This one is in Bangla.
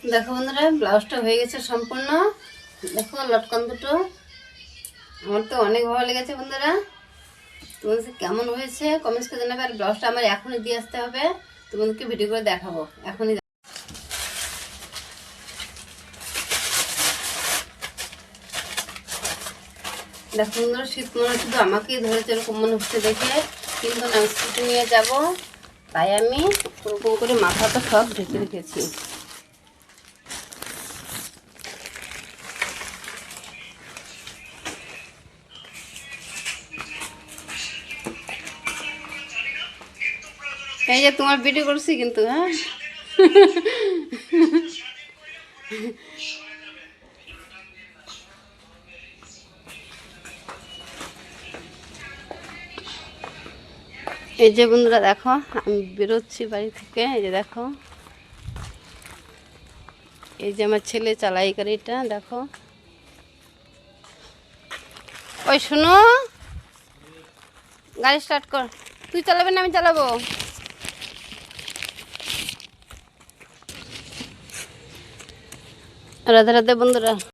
দেখো বন্ধুরা, ব্লাউজটা হয়ে গেছে সম্পূর্ণ। দেখো লটকন দুটো, আমার তো অনেক ভালো লেগেছে বন্ধুরা। তোমাদের কেমন হয়েছে কমেন্টস করে জানাবে। আর ব্লাউজটা আমার এখনই দিয়ে আসতে হবে, তোমাদেরকে ভিডিও করে দেখাবো এখনই। দেখো বন্ধুরা, শীত মনে শুধু আমাকেই ধরেছে এরকম মনে হচ্ছে দেখে, কিন্তু আমি স্কুটি নিয়ে যাব, তাই আমি ওরকম করে মাথাটা সব ঢেকে রেখেছি। এই যে তোমার ভিডিও করছি কিন্তু, হ্যাঁ এই যে বন্ধুরা দেখো, আমি বেরোচ্ছি বাড়ি থেকে। এই যে দেখো, এই যে আমার ছেলে চালাই গাড়িটা। দেখো, ওই শোনো, গাড়ি স্টার্ট কর। তুই চালাবে না আমি চালাবো? রাধে রাধে বন্ধুরা।